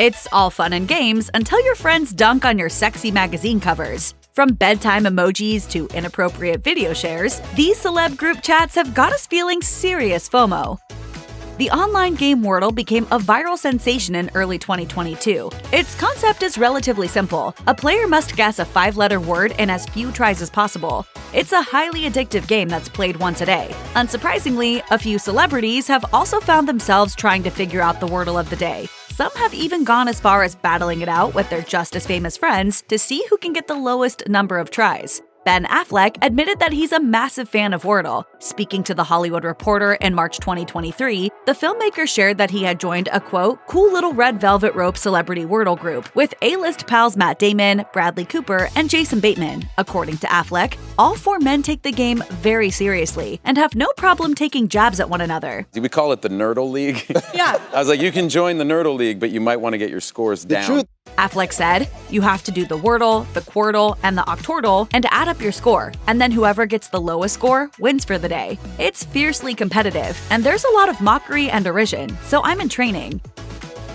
It's all fun and games until your friends dunk on your sexy magazine covers. From bedtime emojis to inappropriate video shares, these celeb group chats have got us feeling serious FOMO. The online game Wordle became a viral sensation in early 2022. Its concept is relatively simple. A player must guess a 5-letter word in as few tries as possible. It's a highly addictive game that's played once a day. Unsurprisingly, a few celebrities have also found themselves trying to figure out the Wordle of the day. Some have even gone as far as battling it out with their just-as-famous friends to see who can get the lowest number of tries. Ben Affleck admitted that he's a massive fan of Wordle. Speaking to The Hollywood Reporter in March 2023, the filmmaker shared that he had joined a, quote, cool little red velvet rope celebrity Wordle group with A-list pals Matt Damon, Bradley Cooper, and Jason Bateman. According to Affleck, all 4 men take the game very seriously and have no problem taking jabs at one another. We call it the Nerdle League. Yeah. I was like, you can join the Nerdle League, but you might want to get your scores down. Affleck said, you have to do the Wordle, the Quordle, and the Octordle, and add up your score, and then whoever gets the lowest score wins for the day. It's fiercely competitive, and there's a lot of mockery and derision, so I'm in training.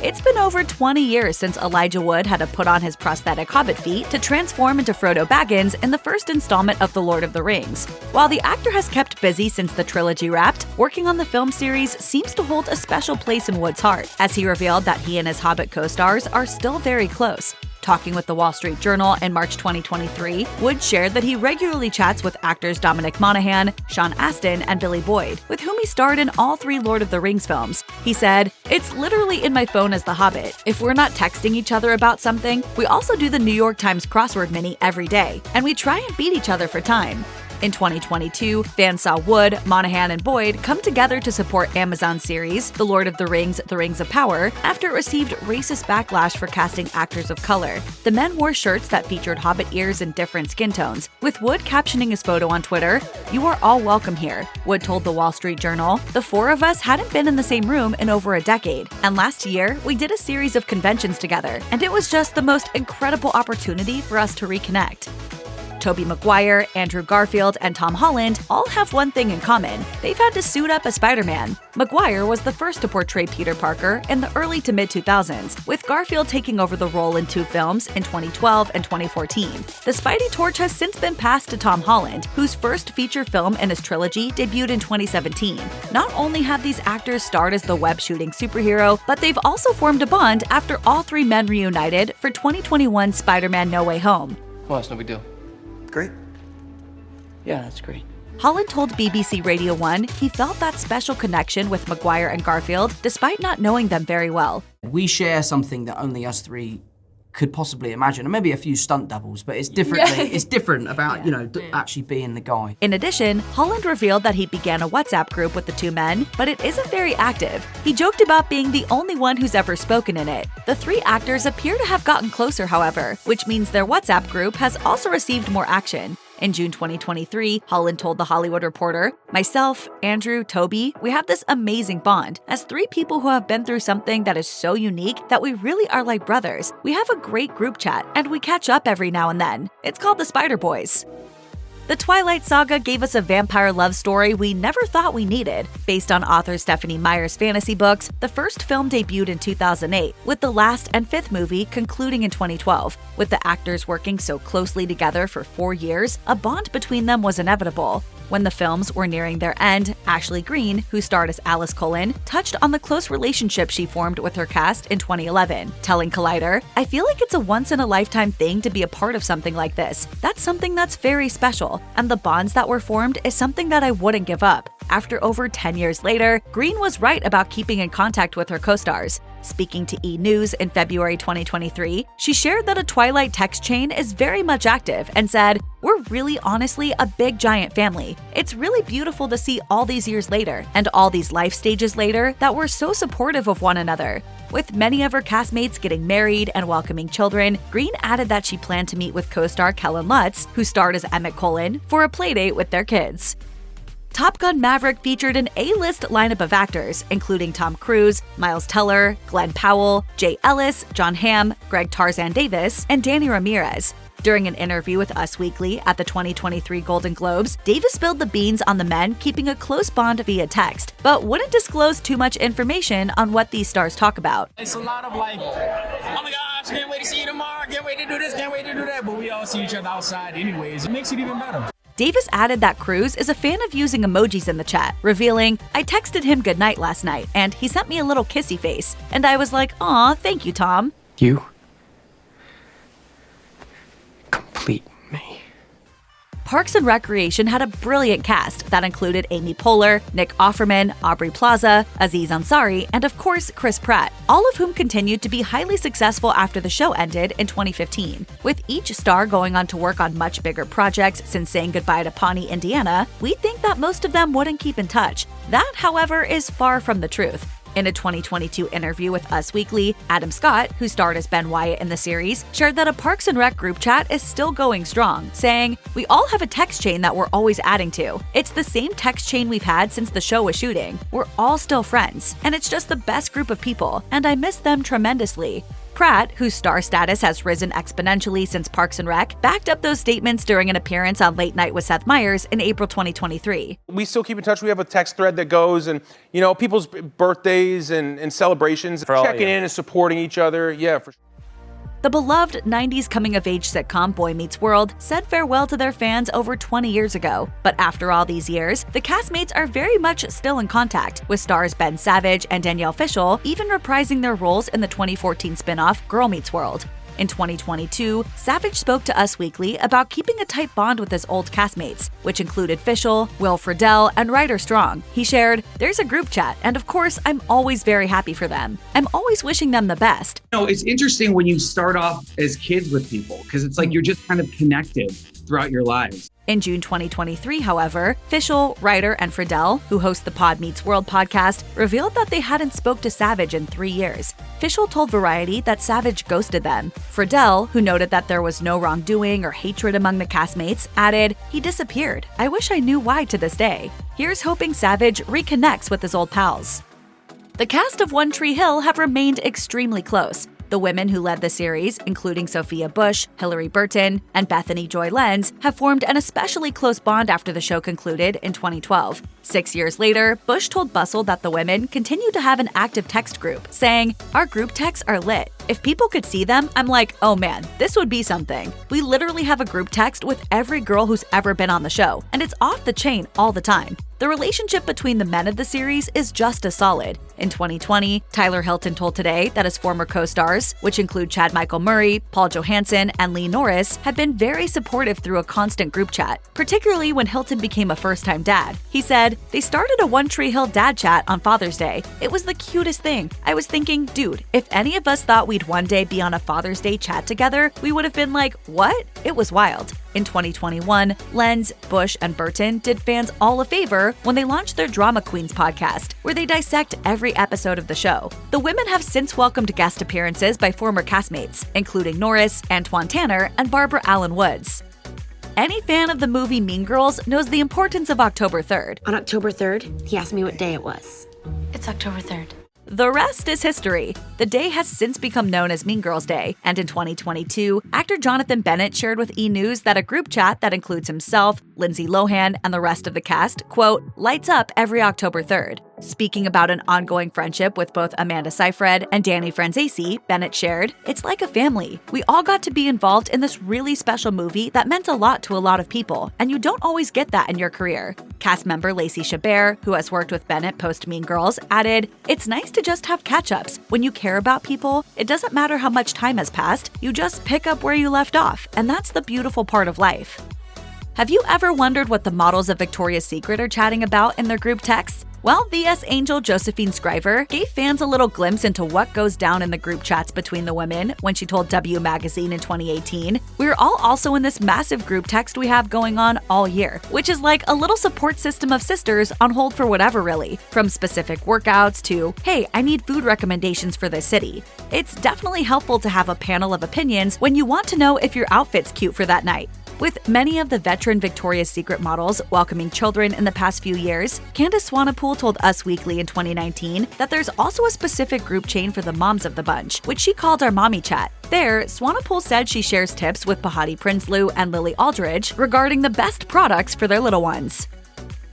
It's been over 20 years since Elijah Wood had to put on his prosthetic Hobbit feet to transform into Frodo Baggins in the first installment of The Lord of the Rings. While the actor has kept busy since the trilogy wrapped, working on the film series seems to hold a special place in Wood's heart, as he revealed that he and his Hobbit co-stars are still very close. Talking with the Wall Street Journal in March 2023, Wood shared that he regularly chats with actors Dominic Monaghan, Sean Astin, and Billy Boyd, with whom he starred in all 3 Lord of the Rings films. He said, "It's literally in my phone as The Hobbit. If we're not texting each other about something, we also do the New York Times crossword mini every day, and we try and beat each other for time." In 2022, fans saw Wood, Monaghan, and Boyd come together to support Amazon's series, The Lord of the Rings: The Rings of Power, after it received racist backlash for casting actors of color. The men wore shirts that featured Hobbit ears in different skin tones, with Wood captioning his photo on Twitter, "You are all welcome here." Wood told the Wall Street Journal, "The 4 of us hadn't been in the same room in over a decade, and last year, we did a series of conventions together, and it was just the most incredible opportunity for us to reconnect." Tobey Maguire, Andrew Garfield, and Tom Holland all have one thing in common. They've had to suit up as Spider-Man. Maguire was the first to portray Peter Parker in the early to mid-2000s, with Garfield taking over the role in 2 films in 2012 and 2014. The Spidey torch has since been passed to Tom Holland, whose first feature film in his trilogy debuted in 2017. Not only have these actors starred as the web-shooting superhero, but they've also formed a bond after all 3 men reunited for 2021 Spider-Man No Way Home. Well, it's no big deal. Great. Yeah, that's great. Holland told BBC Radio 1 he felt that special connection with Maguire and Garfield despite not knowing them very well. We share something that only us 3 could possibly imagine, and maybe a few stunt doubles, but it's it's different about, actually being the guy. In addition, Holland revealed that he began a WhatsApp group with the 2 men, but it isn't very active. He joked about being the only one who's ever spoken in it. The 3 actors appear to have gotten closer, however, which means their WhatsApp group has also received more action. In June 2023, Holland told The Hollywood Reporter, "Myself, Andrew, Toby, we have this amazing bond. As 3 people who have been through something that is so unique that we really are like brothers. We have a great group chat, and we catch up every now and then. It's called the Spider Boys." The Twilight saga gave us a vampire love story we never thought we needed. Based on author Stephanie Meyer's fantasy books, the first film debuted in 2008, with the last and 5th movie concluding in 2012. With the actors working so closely together for 4 years, a bond between them was inevitable. When the films were nearing their end, Ashley Greene, who starred as Alice Cullen, touched on the close relationship she formed with her cast in 2011, telling Collider, "I feel like it's a once-in-a-lifetime thing to be a part of something like this. That's something that's very special, and the bonds that were formed is something that I wouldn't give up." After over 10 years later, Greene was right about keeping in contact with her co-stars. Speaking to E! News in February 2023, she shared that a Twilight text chain is very much active and said, "We're really honestly a big giant family. It's really beautiful to see all these years later and all these life stages later that we're so supportive of one another." With many of her castmates getting married and welcoming children, Greene added that she planned to meet with co-star Kellen Lutz, who starred as Emmett Cullen, for a playdate with their kids. Top Gun Maverick featured an A-list lineup of actors, including Tom Cruise, Miles Teller, Glenn Powell, Jay Ellis, John Hamm, Greg Tarzan Davis, and Danny Ramirez. During an interview with Us Weekly at the 2023 Golden Globes, Davis spilled the beans on the men keeping a close bond via text, but wouldn't disclose too much information on what these stars talk about. It's a lot of like, oh my gosh, can't wait to see you tomorrow, can't wait to do this, can't wait to do that, but we all see each other outside anyways. It makes it even better. Davis added that Cruz is a fan of using emojis in the chat, revealing, "I texted him goodnight last night, and he sent me a little kissy face. And I was like, aw, thank you, Tom." You complete me. Parks and Recreation had a brilliant cast that included Amy Poehler, Nick Offerman, Aubrey Plaza, Aziz Ansari, and of course Chris Pratt, all of whom continued to be highly successful after the show ended in 2015. With each star going on to work on much bigger projects since saying goodbye to Pawnee, Indiana, we think that most of them wouldn't keep in touch. That, however, is far from the truth. In a 2022 interview with Us Weekly, Adam Scott, who starred as Ben Wyatt in the series, shared that a Parks and Rec group chat is still going strong, saying, "We all have a text chain that we're always adding to. It's the same text chain we've had since the show was shooting. We're all still friends, and it's just the best group of people, and I miss them tremendously." Pratt, whose star status has risen exponentially since Parks and Rec, backed up those statements during an appearance on Late Night with Seth Meyers in April 2023. We still keep in touch. We have a text thread that goes and, people's birthdays and celebrations, checking in and supporting each other. Yeah, for sure. The beloved 90s coming-of-age sitcom Boy Meets World said farewell to their fans over 20 years ago. But after all these years, the castmates are very much still in contact, with stars Ben Savage and Danielle Fishel even reprising their roles in the 2014 spin-off Girl Meets World. In 2022, Savage spoke to Us Weekly about keeping a tight bond with his old castmates, which included Fishel, Will Friedle, and Ryder Strong. He shared, "There's a group chat, and of course, I'm always very happy for them. I'm always wishing them the best." It's interesting when you start off as kids with people, because it's like you're just kind of connected throughout your lives. In June 2023, however, Fishel, Ryder, and Friedle, who host the Pod Meets World podcast, revealed that they hadn't spoke to Savage in 3 years. Fishel told Variety that Savage ghosted them. Friedle, who noted that there was no wrongdoing or hatred among the castmates, added, "He disappeared. I wish I knew why to this day." Here's hoping Savage reconnects with his old pals. The cast of One Tree Hill have remained extremely close. The women who led the series, including Sophia Bush, Hilary Burton, and Bethany Joy Lenz, have formed an especially close bond after the show concluded in 2012. 6 years later, Bush told Bustle that the women continue to have an active text group, saying, "Our group texts are lit. If people could see them, I'm like, oh man, this would be something. We literally have a group text with every girl who's ever been on the show, and it's off the chain all the time." The relationship between the men of the series is just as solid. In 2020, Tyler Hilton told Today that his former co-stars, which include Chad Michael Murray, Paul Johansson, and Lee Norris, had been very supportive through a constant group chat, particularly when Hilton became a first-time dad. He said, "They started a One Tree Hill dad chat on Father's Day. It was the cutest thing. I was thinking, dude, if any of us thought we'd one day be on a Father's Day chat together, we would have been like, what?" It was wild. In 2021, Lenz, Bush, and Burton did fans all a favor when they launched their Drama Queens podcast, where they dissect every episode of the show. The women have since welcomed guest appearances by former castmates, including Norris, Antoine Tanner, and Barbara Allen Woods. Any fan of the movie Mean Girls knows the importance of October 3rd. On October 3rd, he asked me what day it was. It's October 3rd. The rest is history. The day has since become known as Mean Girls Day, and in 2022, actor Jonathan Bennett shared with E! News that a group chat that includes himself, Lindsay Lohan, and the rest of the cast, quote, "lights up every October 3rd. Speaking about an ongoing friendship with both Amanda Seyfried and Danny Franzese, Bennett shared, "It's like a family. We all got to be involved in this really special movie that meant a lot to a lot of people, and you don't always get that in your career." Cast member Lacey Chabert, who has worked with Bennett post Mean Girls, added, "It's nice to just have catch-ups. When you care about people, it doesn't matter how much time has passed, you just pick up where you left off, and that's the beautiful part of life." Have you ever wondered what the models of Victoria's Secret are chatting about in their group texts? Well, VS Angel Josephine Scriver gave fans a little glimpse into what goes down in the group chats between the women when she told W Magazine in 2018, "We're all also in this massive group text we have going on all year, which is like a little support system of sisters on hold for whatever really, from specific workouts to, hey, I need food recommendations for this city." It's definitely helpful to have a panel of opinions when you want to know if your outfit's cute for that night. With many of the veteran Victoria's Secret models welcoming children in the past few years, Candace Swanepoel told Us Weekly in 2019 that there's also a specific group chain for the moms of the bunch, which she called our Mommy Chat. There, Swanepoel said she shares tips with Bahati Prinsloo and Lily Aldridge regarding the best products for their little ones.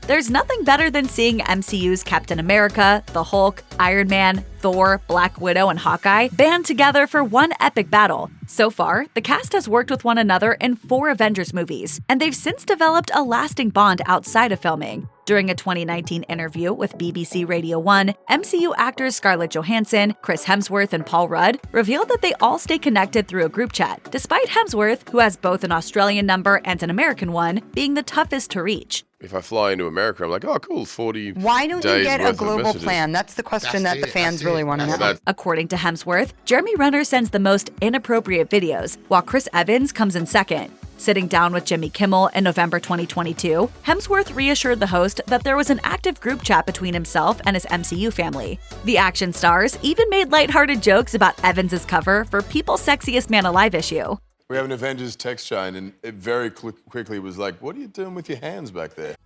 There's nothing better than seeing MCU's Captain America, the Hulk, Iron Man, Thor, Black Widow, and Hawkeye band together for one epic battle. So far, the cast has worked with one another in 4 Avengers movies, and they've since developed a lasting bond outside of filming. During a 2019 interview with BBC Radio 1, MCU actors Scarlett Johansson, Chris Hemsworth, and Paul Rudd revealed that they all stay connected through a group chat, despite Hemsworth, who has both an Australian number and an American one, being the toughest to reach. If I fly into America, I'm like, oh, cool, 40 Why don't you days get a worth of global messages. plan? That's the question that the fans really want to know. According to Hemsworth, Jeremy Renner sends the most inappropriate videos, while Chris Evans comes in second. Sitting down with Jimmy Kimmel in November 2022, Hemsworth reassured the host that there was an active group chat between himself and his MCU family. The action stars even made lighthearted jokes about Evans' cover for People's Sexiest Man Alive issue. We have an Avengers text chain, and it very quickly was like, what are you doing with your hands back there?